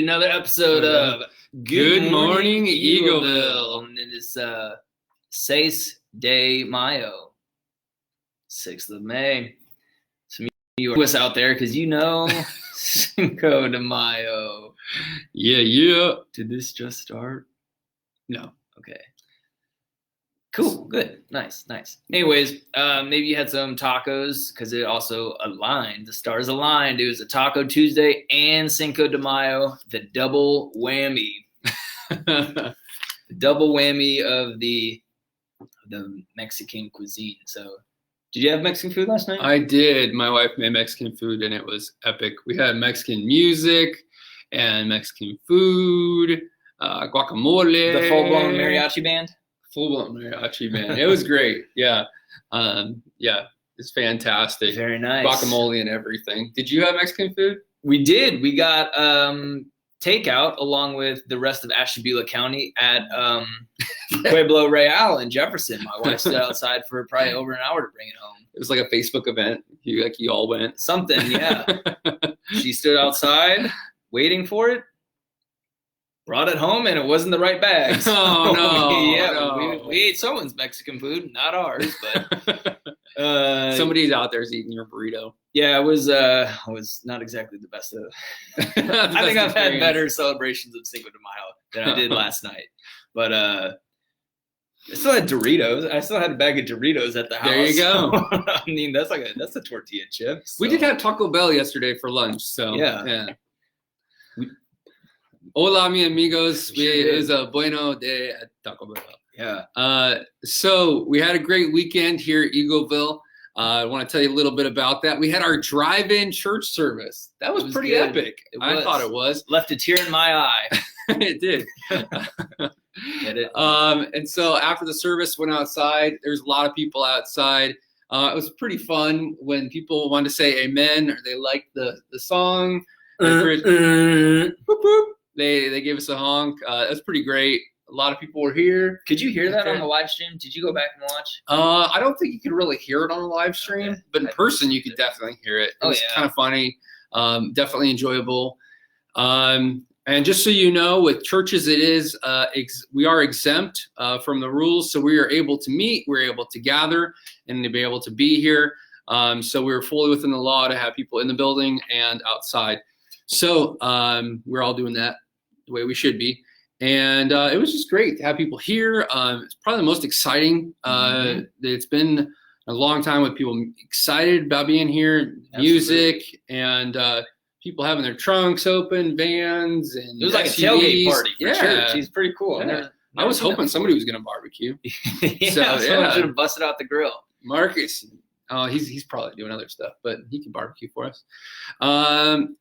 Another episode of Good Morning Eagleville. And it is 6 de Mayo, 6th of May. Some of you are out there because you know Cinco de Mayo. Yeah. Did this just start? No. Okay. Cool. Good. Nice. Anyways, maybe you had some tacos because it also aligned. The stars aligned. It was a Taco Tuesday and Cinco de Mayo, the double whammy. The double whammy of the Mexican cuisine. So, did you have Mexican food last night? I did. My wife made Mexican food and it was epic. We had Mexican music and Mexican food, guacamole. The full-blown mariachi band? Full-blown mariachi band. It was great. Yeah. It's fantastic. Very nice. Guacamole and everything. Did you have Mexican food? We did. We got takeout along with the rest of Ashtabula County at Pueblo Real in Jefferson. My wife stood outside for probably over an hour to bring it home. It was like a Facebook event. You all went. Something, yeah. She stood outside waiting for it. Brought it home and it wasn't the right bag. So, oh no! Yeah, no. We ate someone's Mexican food, not ours, but somebody's out there's eating your burrito. Yeah, it was not exactly the best of. I think I've had better celebrations of Cinco de Mayo than I did last night, but I still had Doritos. I still had a bag of Doritos at the house. There you go. I mean, that's a tortilla chip. So. We did have Taco Bell yesterday for lunch, so yeah. Hola, mi amigos. It was a bueno de Taco Bell. Yeah. So we had a great weekend here at Eagleville. I want to tell you a little bit about that. We had our drive-in church service. That was pretty good. epic. I thought it was. Left a tear in my eye. It did. Get it? And so after the service, went outside. There's a lot of people outside. It was pretty fun when people wanted to say amen or they liked the song. Boop, boop. They gave us a honk. That's pretty great. A lot of people were here. Could you hear that on the live stream? Did you go back and watch? I don't think you could really hear it on the live stream, but in person you could definitely hear it. It was kind of funny, definitely enjoyable. And just so you know, with churches, it is we are exempt from the rules, so we are able to meet, we're able to gather, and to be able to be here. So we're fully within the law to have people in the building and outside. So we're all doing that the way we should be. And it was just great to have people here. It's probably the most exciting. It's been a long time with people excited about being here, music, and people having their trunks open, vans, and it was like SUVs. A tailgate party for church. He's pretty cool. Yeah. I was hoping somebody was going to barbecue. Someone should have busted out the grill. Marcus. Oh, he's probably doing other stuff, but he can barbecue for us.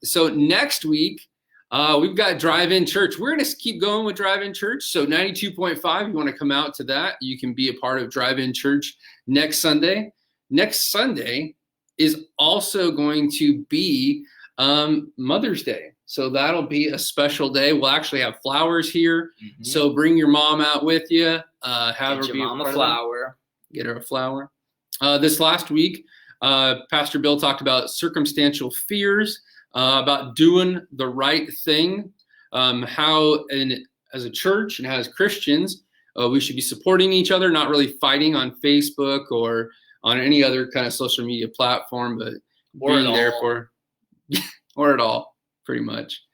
So next week, we've got drive-in church. We're going to keep going with drive-in church. So 92.5, you want to come out to that, you can be a part of drive-in church next Sunday. Next Sunday is also going to be Mother's Day. So that'll be a special day. We'll actually have flowers here. So bring your mom out with you. Have her Get your be mom a flower. Get her a flower. This last week, Pastor Bill talked about circumstantial fears, about doing the right thing, how as a church and as Christians, we should be supporting each other, not really fighting on Facebook or on any other kind of social media platform, but being there for, or at all, pretty much.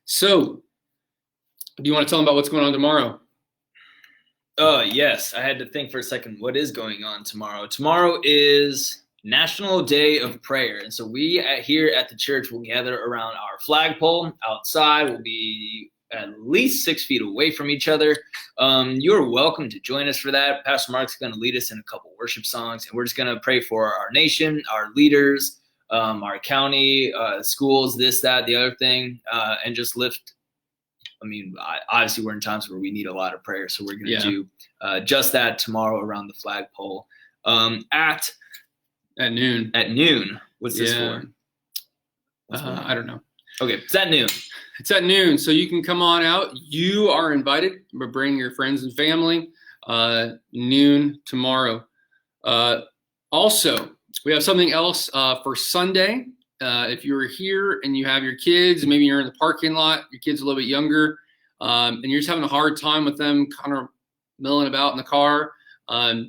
So, do you want to tell them about what's going on tomorrow? Oh, yes. I had to think for a second. What is going on tomorrow? Tomorrow is National Day of Prayer. And so we here at the church will gather around our flagpole outside. We'll be at least 6 feet away from each other. You're welcome to join us for that. Pastor Mark's going to lead us in a couple worship songs. And we're just going to pray for our nation, our leaders, our county, schools, this, that, the other thing, and just lift. I mean, obviously we're in times where we need a lot of prayer, so we're going to do just that tomorrow around the flagpole at noon. At noon. What's this for? I don't know. Okay, it's at noon. It's at noon, so you can come on out. You are invited. Bring your friends and family. Noon tomorrow. Also, we have something else for Sunday. if you're here and you have your kids, maybe you're in the parking lot, your kid's a little bit younger, and you're just having a hard time with them kind of milling about in the car,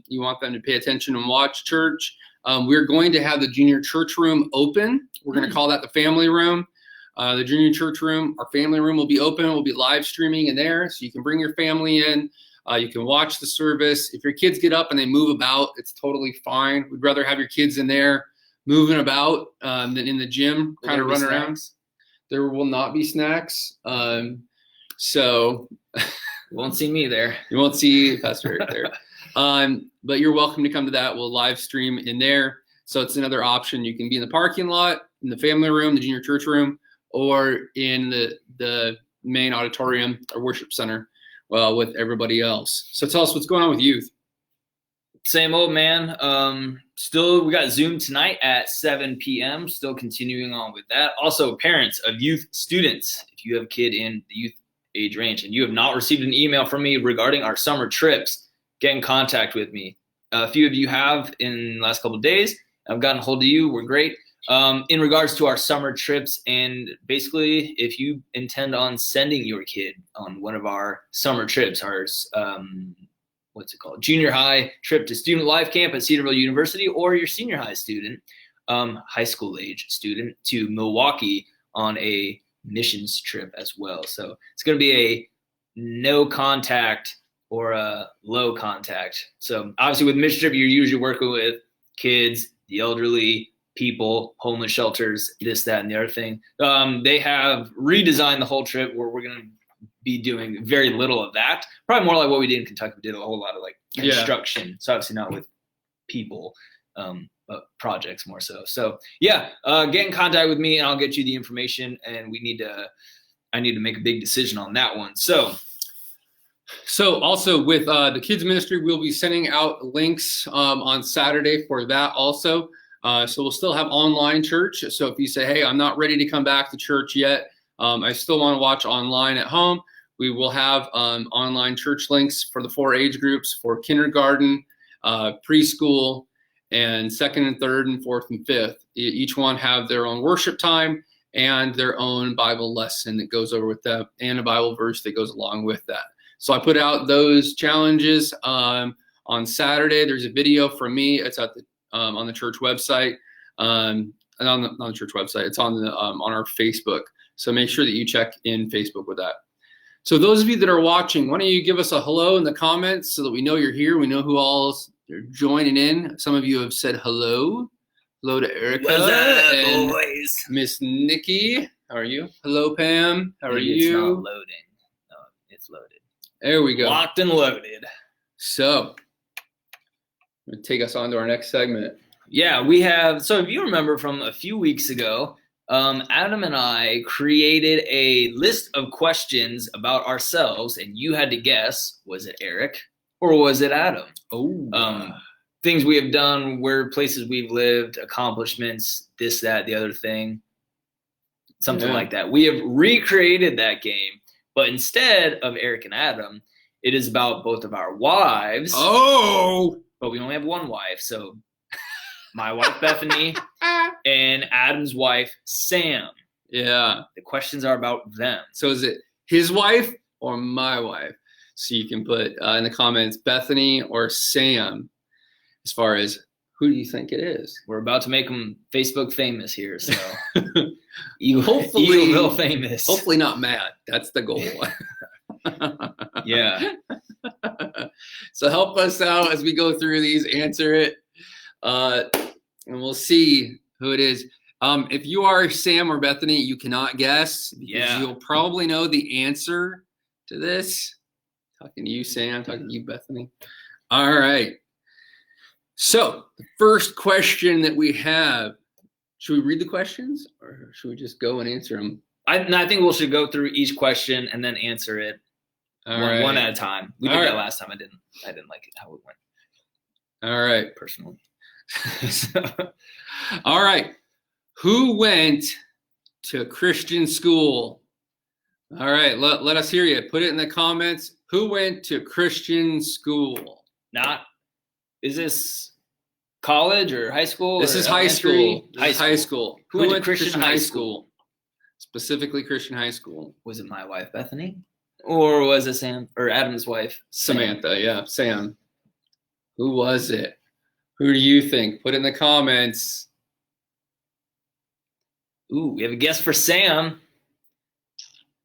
you want them to pay attention and watch church. We're going to have the junior church room open. We're going to call that the family room. The junior church room, our family room will be open. We'll be live streaming in there, so you can bring your family in. You can watch the service. If your kids get up and they move about, it's totally fine. We'd rather have your kids in there moving about than in the gym, kind of running around. There will not be snacks. So you won't see me there. You won't see Pastor Eric there. But you're welcome to come to that. We'll live stream in there. So it's another option. You can be in the parking lot, in the family room, the junior church room, or in the main auditorium or worship center with everybody else. So tell us what's going on with youth. Same old, man. Still, we got Zoom tonight at 7 p.m. Still continuing on with that. Also, parents of youth students, if you have a kid in the youth age range and you have not received an email from me regarding our summer trips, get in contact with me. A few of you have in the last couple of days. I've gotten a hold of you. We're great. In regards to our summer trips, and basically if you intend on sending your kid on one of our summer trips, our junior high trip to student life camp at Cedarville University, or your senior high student, high school age student, to Milwaukee on a missions trip as well. So it's going to be a no contact or a low contact. So obviously with mission trip, you're usually working with kids, the elderly, people, homeless shelters, this, that, and the other thing. They have redesigned the whole trip where we're going to be doing very little of that. Probably more like what we did in Kentucky. We did a whole lot of like construction. So obviously not with people, but projects more so. So yeah, get in contact with me and I'll get you the information. And I need to make a big decision on that one. So also with the kids ministry, we'll be sending out links on Saturday for that also. So we'll still have online church. So if you say, hey, I'm not ready to come back to church yet, I still want to watch online at home, we will have online church links for the 4 age groups, for kindergarten, preschool, and 2nd and 3rd and 4th and 5th. Each one have their own worship time and their own Bible lesson that goes over with them, and a Bible verse that goes along with that. So I put out those challenges on Saturday. There's a video from me. It's at the on the church website, and on the church website. It's on our Facebook. So make sure that you check in Facebook with that. So those of you that are watching, why don't you give us a hello in the comments so that we know you're here. We know who all are joining in. Some of you have said hello. Hello to Erica. What's up, and boys? Miss Nikki. How are you? Hello, Pam. How are you? It's not loading. No, it's loaded. There we go. Locked and loaded. So take us on to our next segment. Yeah, we have. So if you remember from a few weeks ago, Adam and I created a list of questions about ourselves, and you had to guess, was it Eric or was it Adam? Things we have done, where places we've lived, accomplishments, this, that, the other thing, something like that. We have recreated that game, but instead of Eric and Adam, it is about both of our wives. But we only have one wife, so my wife, Bethany, and Adam's wife, Sam. Yeah. The questions are about them. So is it his wife or my wife? So you can put in the comments Bethany or Sam as far as who do you think it is. We're about to make them Facebook famous here, so hopefully Eagleville famous. Hopefully not Matt. That's the goal. Yeah. So help us out as we go through these, answer it, and we'll see who it is. If you are Sam or Bethany, you cannot guess because you'll probably know the answer to this. Talking to you, Sam. Talking to you, Bethany. All right. So the first question that we have, should we read the questions or should we just go and answer them? I think we should go through each question and then answer it one at a time. We did that last time. I didn't like it how it went. All right. Personally. All right. Who went to Christian school? All right. Let us hear you. Put it in the comments. Who went to Christian school? Is this college or high school? This or is high elementary? school. This is high school. Who went to Christian high school? Specifically Christian high school. Was it my wife, Bethany? Or was it Sam or Adam's wife? Samantha, yeah, Sam. Who was it? Who do you think? Put in the comments. Ooh, we have a guess for Sam.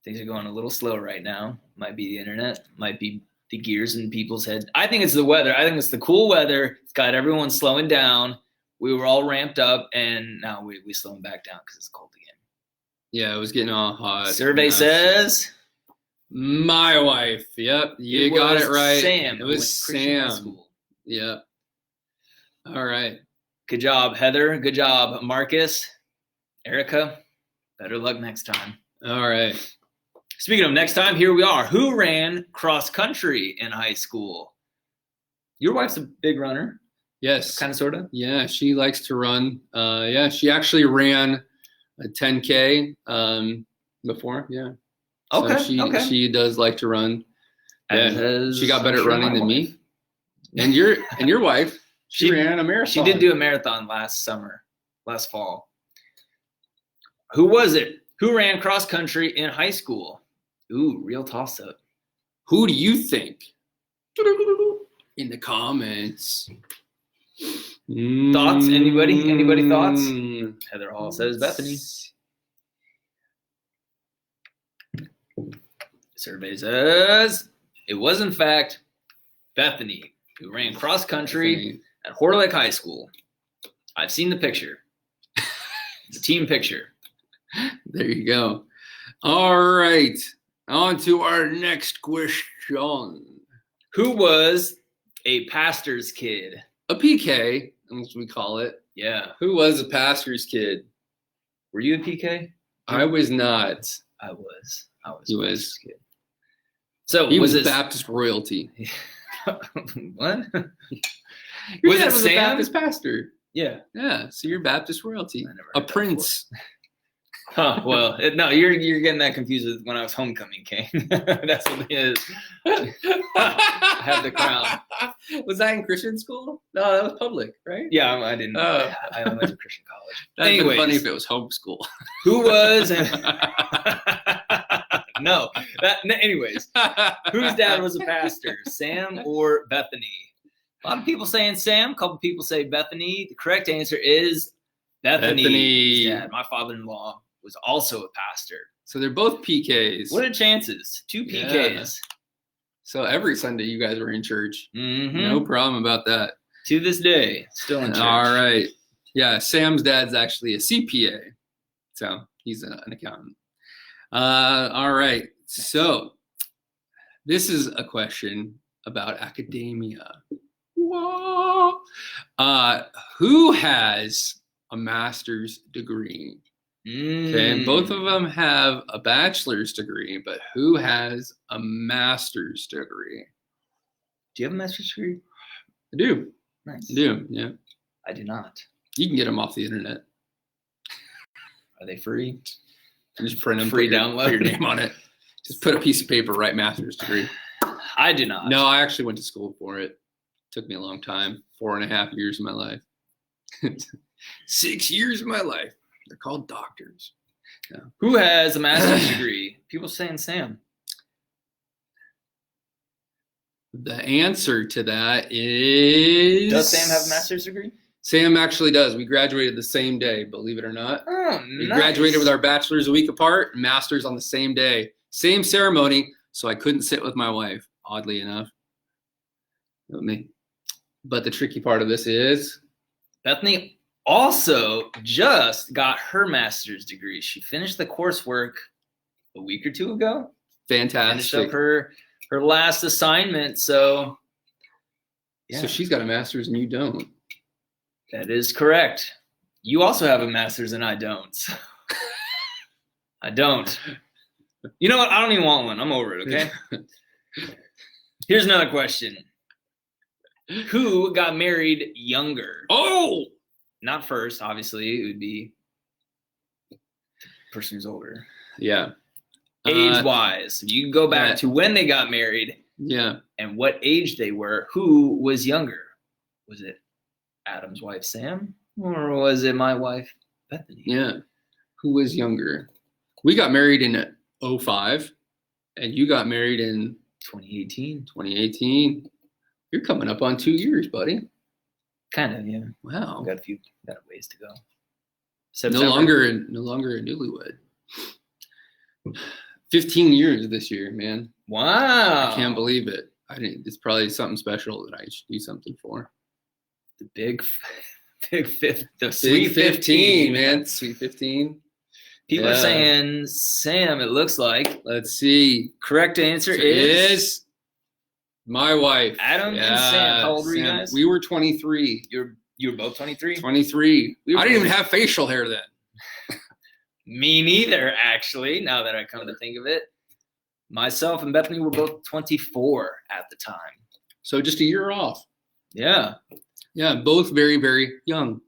Things are going a little slow right now. Might be the internet. Might be the gears in people's heads. I think it's the weather. I think it's the cool weather. It's got everyone slowing down. We were all ramped up, and now we slowing back down because it's cold again. Yeah, it was getting all hot. Survey says my wife. Yep, you got it right. Sam. It was Sam. Yep. All right. Good job, Heather. Good job, Marcus. Erica. Better luck next time. All right. Speaking of next time, here we are. Who ran cross country in high school? Your wife's a big runner. Yes. Kind of, sort of. Yeah, she likes to run. Yeah, she actually ran a 10K before. Yeah. Okay. So she does like to run. Yeah. She got better at running than me. And your wife, she ran a marathon. She did do a marathon last fall. Who was it? Who ran cross country in high school? Ooh, real toss up. Who do you think? In the comments. Thoughts? Anybody thoughts? Heather Hall says Bethany. Survey says it was in fact Bethany who ran cross country at Horlick High School. I've seen the picture. It's a team picture. There you go. All right. On to our next question. Who was a pastor's kid? A PK, as we call it. Yeah. Who was a pastor's kid? Were you a PK? I was not. I was. He was. Kid. So he was Baptist royalty. What? Was it Sam? A Baptist pastor. Yeah. Yeah. So you're Baptist royalty. A prince. Huh, well, no, you're getting that confused with when I was homecoming king. That's what it is. I have the crown. Was that in Christian school? No, that was public, right? Yeah, I didn't. I went to Christian college. That'd be funny if it was homeschool. Who was? No. Anyways, whose dad was a pastor, Sam or Bethany? A lot of people saying Sam. A couple people say Bethany. The correct answer is Bethany's dad. My father-in-law was also a pastor. So they're both PKs. What are the chances? 2 PKs. Yeah. So every Sunday you guys were in church. Mm-hmm. No problem about that. To this day, still in church. All right. Yeah, Sam's dad's actually a CPA. So he's an accountant. All right. So this is a question about academia. Whoa. Who has a master's degree? Okay, and both of them have a bachelor's degree, but who has a master's degree? Do you have a master's degree? I do. Nice. I do, yeah. I do not. You can get them off the internet. Are they free? You just print them, free download. Put your name on it. Just put a piece of paper, write master's degree. I do not. No, I actually went to school for it. Took me a long time. 4.5 years of my life. 6 years of my life. They're called doctors. Yeah. Who has a master's degree? People saying Sam. The answer to that is... Does Sam have a master's degree? Sam actually does. We graduated the same day, believe it or not. Oh, we nice. Graduated with our bachelor's a week apart, master's on the same day. Same ceremony, so I couldn't sit with my wife, oddly enough. But the tricky part of this is... Bethany also just got her master's degree. She finished the coursework a week or two ago. Fantastic. Finished up her last assignment. So, yeah. So she's got a master's and you don't. That is correct. You also have a master's and I don't. So. I don't. You know what? I don't even want one. I'm over it, okay? Here's another question. Who got married younger? Oh! Not first, obviously. It would be the person who's older. Yeah. Age-wise. You can go back to when they got married. Yeah. And what age they were. Who was younger? Was it Adam's wife, Sam? Or was it my wife, Bethany? Yeah. Who was younger? We got married in 2005, and you got married in 2018. 2018. You're coming up on 2 years, buddy. Kind of, yeah. Wow. Got a ways to go. No longer a newlywed. 15 years this year, man. Wow. I can't believe it. It's probably something special that I should do something for. The big fifth, the sweet 15, man. Sweet 15. People are saying Sam, it looks like. Let's see. Correct answer is my wife. Adam and Sam. How old were you guys? We were 23. You were both 23? 23. I didn't even have facial hair then. Me neither, actually, now that I come to think of it. Myself and Bethany were both 24 at the time. So just a year off. Yeah. Yeah, both very, very young.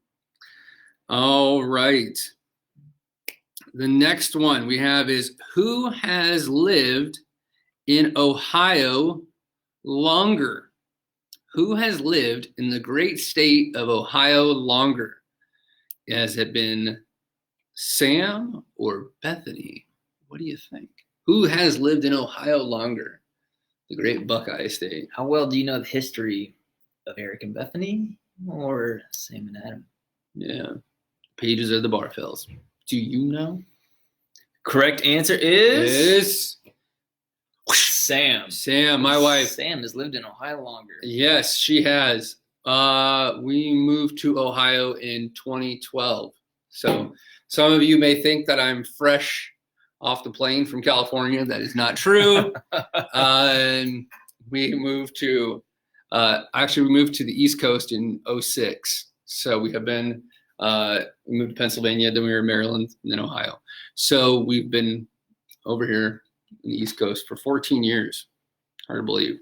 All right. The next one we have is, who has lived in Ohio longer? Who has lived in the great state of Ohio longer? Has it been Sam or Bethany? What do you think? Who has lived in Ohio longer? The great Buckeye State. How well do you know the history of Eric and Bethany or Sam and Adam? Yeah. Pages of the Barfells. Do you know? Correct answer is Sam. Sam, my wife. Sam has lived in Ohio longer. Yes, she has. We moved to Ohio in 2012. So some of you may think that I'm fresh off the plane from California. That is not true. We moved to the East Coast in 2006. So we have been, we moved to Pennsylvania, then we were in Maryland, and then Ohio. So we've been over here in the East Coast for 14 years. Hard to believe.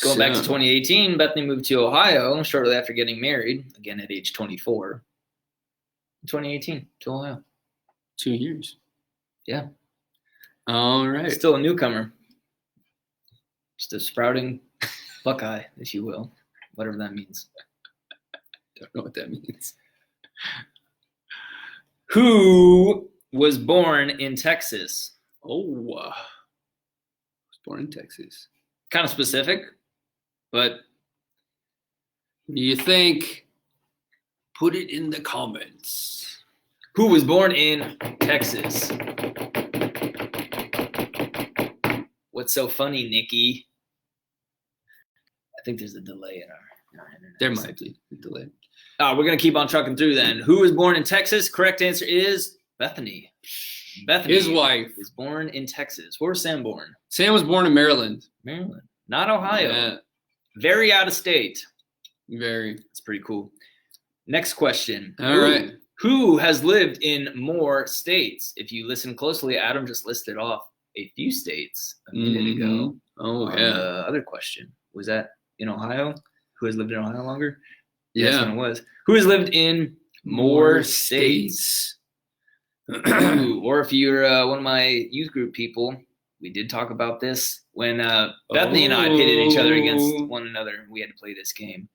Going back to 2018, Bethany moved to Ohio shortly after getting married, again at age 24. 2018 to Ohio. 2 years. Yeah. All right. Still a newcomer. Just a sprouting Buckeye, if you will. Whatever that means. Don't know what that means. Who was born in Texas? Was born in Texas. Kind of specific, but what do you think? Put it in the comments. Who was born in Texas? What's so funny, Nikki? I think there's a delay in our internet. There might be a delay. We're going to keep on trucking through then. Who was born in Texas? Correct answer is Bethany. Bethany, his wife, was born in Texas. Where was Sam born? Sam was born in Maryland. Maryland. Not Ohio. Yeah. Very out of state. Very. It's pretty cool. Next question. All right. Who has lived in more states? If you listen closely, Adam just listed off a few states a minute ago. Oh, yeah. The other question. Was that in Ohio? Who has lived in Ohio longer? Yeah. That's when it was. Who has lived in more states? Or if you're one of my youth group people, we did talk about this when Bethany and I pitted each other against one another. We had to play this game.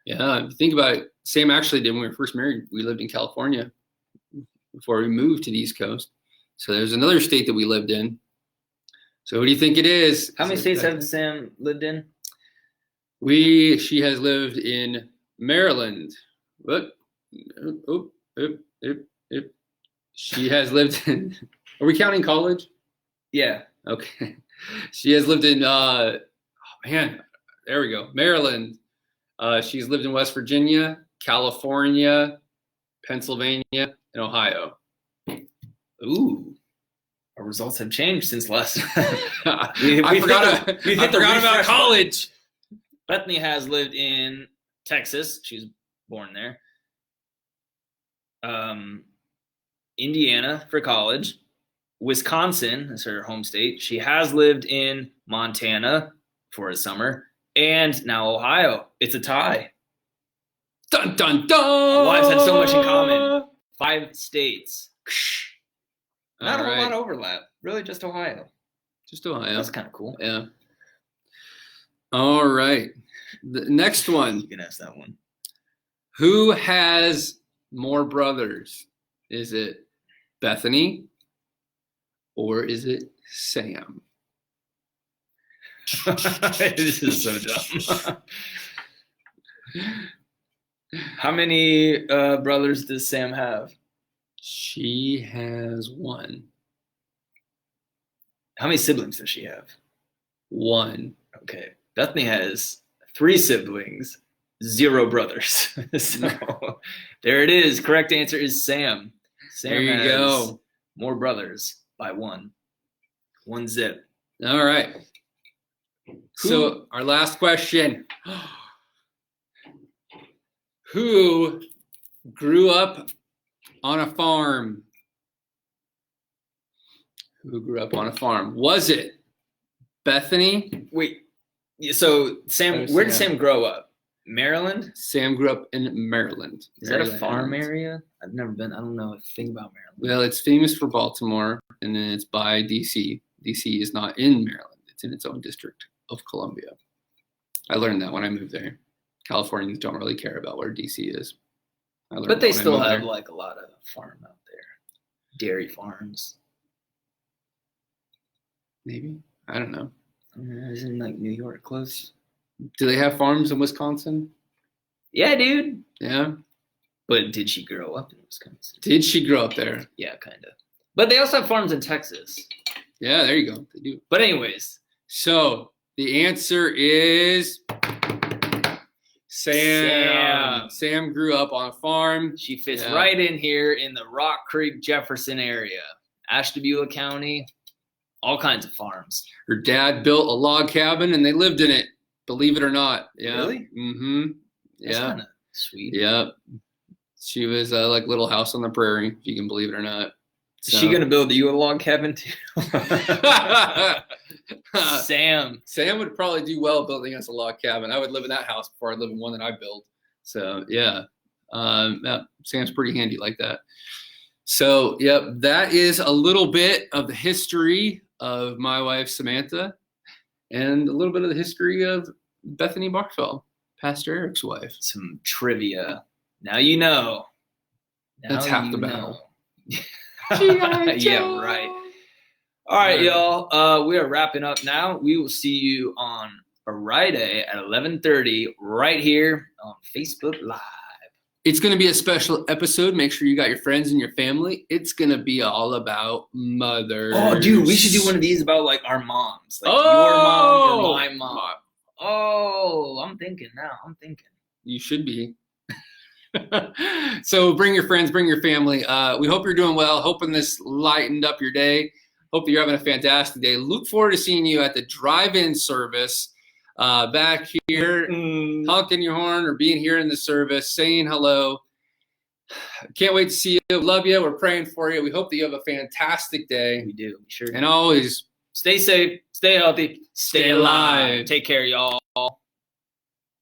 Yeah, if you think about it, Sam actually did when we were first married. We lived in California before we moved to the East Coast. So there's another state that we lived in. So who do you think it is? How many states has Sam lived in? She has lived in Maryland. What? She has lived in, are we counting college? Yeah. Okay. She has lived in, there we go, Maryland. She's lived in West Virginia, California, Pennsylvania, and Ohio. Ooh. Our results have changed since last time. I forgot about college. Bethany has lived in Texas. She was born there. Indiana for college. Wisconsin is her home state. She has lived in Montana for a summer. And now Ohio. It's a tie. Dun, dun, dun! Wives had so much in common. 5 states. Not a whole lot of overlap. Really just Ohio. Just Ohio. That's kind of cool. Yeah. All right. The next one. You can ask that one. Who has more brothers? Is it Bethany or is it Sam? This is so dumb. How many brothers does Sam have? She has one. How many siblings does she have? One. Okay. Bethany has 3 siblings, 0 brothers. So there it is. Correct answer is Sam. Sam there you has go. more brothers by 1. 1 zip. All right. So our last question. Who grew up on a farm? Who grew up on a farm? Was it Bethany? Wait. So Sam, where did Sam grow up? Maryland? Sam grew up in Maryland. Is that a farm area? I've never been. I don't know a thing about Maryland. Well, it's famous for Baltimore, and then it's by D.C. D.C. is not in Maryland. It's in its own district of Columbia. I learned that when I moved there. Californians don't really care about where D.C. is. But they still have like a lot of farm out there. Dairy farms. Maybe. I don't know. Isn't like New York close? Do they have farms in Wisconsin? Yeah, dude. Yeah. But did she grow up in Wisconsin? Did she grow up there? Yeah, kind of. But they also have farms in Texas. Yeah, there you go. They do. But anyways. So the answer is Sam. Sam grew up on a farm. She fits right in here in the Rock Creek, Jefferson area. Ashtabula County. All kinds of farms. Her dad built a log cabin and they lived in it. Believe it or not. Yeah. Really? Mm-hmm. That's kind of sweet. Yeah. She was like Little House on the Prairie, if you can believe it or not. So. Is she going to build you a log cabin too? Sam would probably do well building us a log cabin. I would live in that house before I live in one that I built. So yeah. Sam's pretty handy like that. So yep, that is a little bit of the history of my wife Samantha, and a little bit of the history of Bethany Barfell, Pastor Eric's wife. Some trivia. Now you know. That's half the battle. Yeah, right. All right, y'all. We are wrapping up now. We will see you on Friday at 11:30 right here on Facebook Live. It's going to be a special episode. Make sure you got your friends and your family. It's going to be all about mothers. Oh, dude, we should do one of these about like our moms. Like your mom or my mom. Oh, I'm thinking now. You should be. So bring your friends, bring your family. We hope you're doing well. Hoping this lightened up your day. Hope you're having a fantastic day. Look forward to seeing you at the drive-in service. Back here, honking your horn or being here in the service, saying hello. Can't wait to see you. Love you. We're praying for you. We hope that you have a fantastic day. We do. Sure. And always stay safe, stay healthy, stay alive. Take care, y'all.